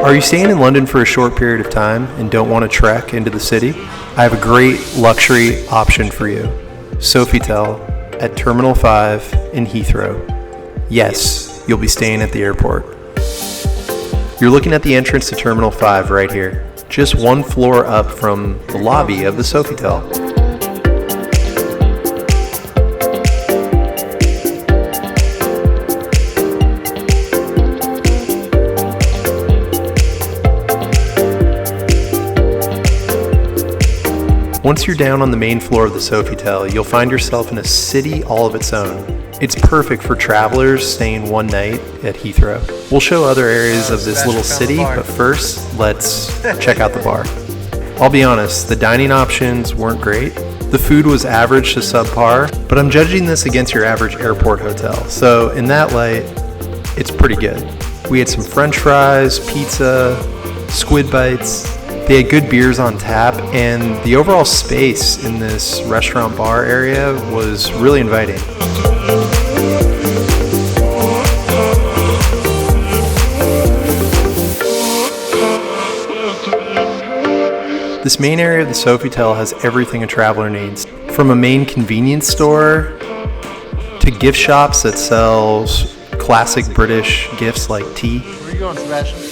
Are you staying in London for a short period of time and don't want to trek into the city? I have a great luxury option for you. Sofitel at Terminal 5 in Heathrow. Yes, you'll be staying at the airport. You're looking at the entrance to Terminal 5 right here, just one floor up from the lobby of the Sofitel. Once you're down on the main floor of the Sofitel, you'll find yourself in a city all of its own. It's perfect for travelers staying one night at Heathrow. We'll show other areas of this little city, but first, let's check out the bar. I'll be honest, the dining options weren't great. The food was average to subpar, but I'm judging this against your average airport hotel. So in that light, it's pretty good. We had some French fries, pizza, squid bites. They had good beers on tap, and the overall space in this restaurant bar area was really inviting. This main area of the Sofitel has everything a traveler needs, from a main convenience store to gift shops that sells classic British gifts like tea. Where are you going, Sebastian?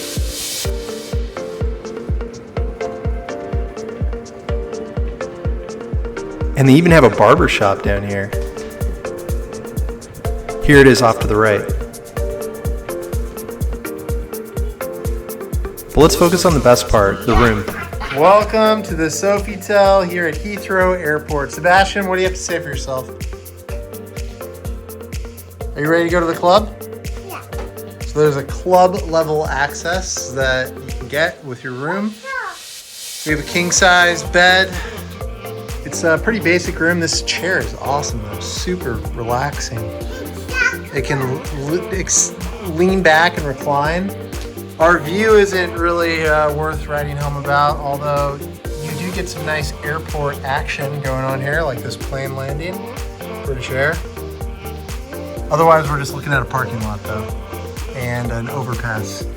And they even have a barber shop down here. Here it is off to the right. But let's focus on the best part, the room. Welcome to the Sofitel here at Heathrow Airport. Sebastian, what do you have to say for yourself? Are you ready to go to the club? Yeah. So there's a club level access that you can get with your room. We have a king size bed. It's a pretty basic room. This chair is awesome though, super relaxing. It can lean back and recline. Our view isn't really worth writing home about, although you do get some nice airport action going on here, like this plane landing, British Air. Otherwise, we're just looking at a parking lot though, and an overpass.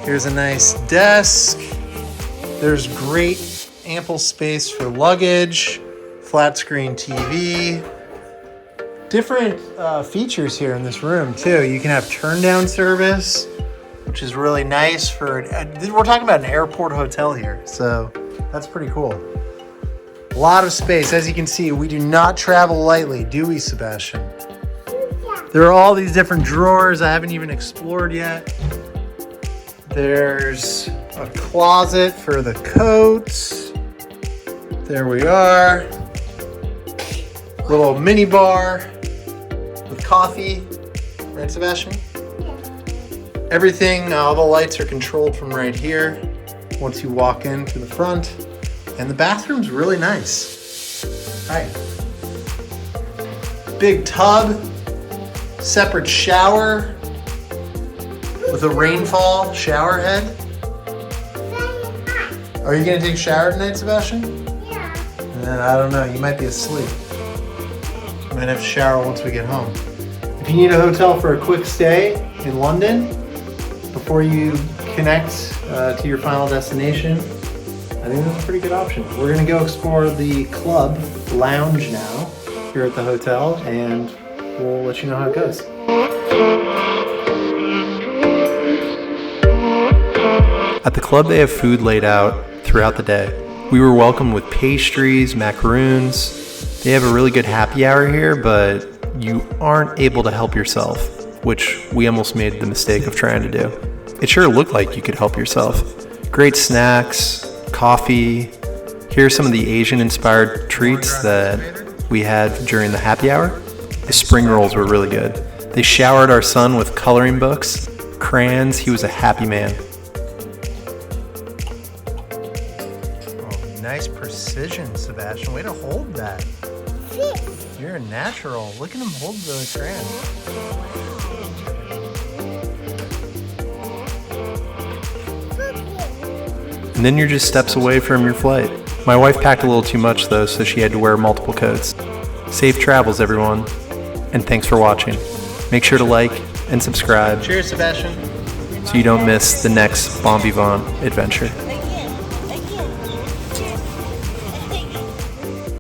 Here's a nice desk. There's great ample space for luggage, flat screen TV. Different features here in this room too. You can have turn down service, which is really nice for, we're talking about an airport hotel here, so that's pretty cool. A lot of space. As you can see, we do not travel lightly, do we, Sebastian? There are all these different drawers I haven't even explored yet. There's a closet for the coats. There we are. Little mini bar with coffee. Right, Sebastian? Everything, all the lights are controlled from right here once you walk in to the front. And the bathroom's really nice. Hi. Big tub, separate shower with a rainfall shower head. Are you gonna take a shower tonight, Sebastian? And I don't know, you might be asleep. You might have to shower once we get home. If you need a hotel for a quick stay in London before you connect to your final destination, I think that's a pretty good option. We're gonna go explore the club lounge now here at the hotel, and we'll let you know how it goes. At the club, they have food laid out throughout the day. We were welcomed with pastries, macaroons. They have a really good happy hour here, but you aren't able to help yourself, which we almost made the mistake of trying to do. It sure looked like you could help yourself. Great snacks, coffee. Here are some of the Asian-inspired treats that we had during the happy hour. The spring rolls were really good. They showered our son with coloring books, crayons. He was a happy man. Nice precision, Sebastian. Way to hold that. You're a natural. Look at him hold the crayon. And then you're just steps away from your flight. My wife packed a little too much though, so she had to wear multiple coats. Safe travels, everyone. And thanks for watching. Make sure to like and subscribe. Cheers, Sebastian. so you don't miss the next Bon Vivant adventure.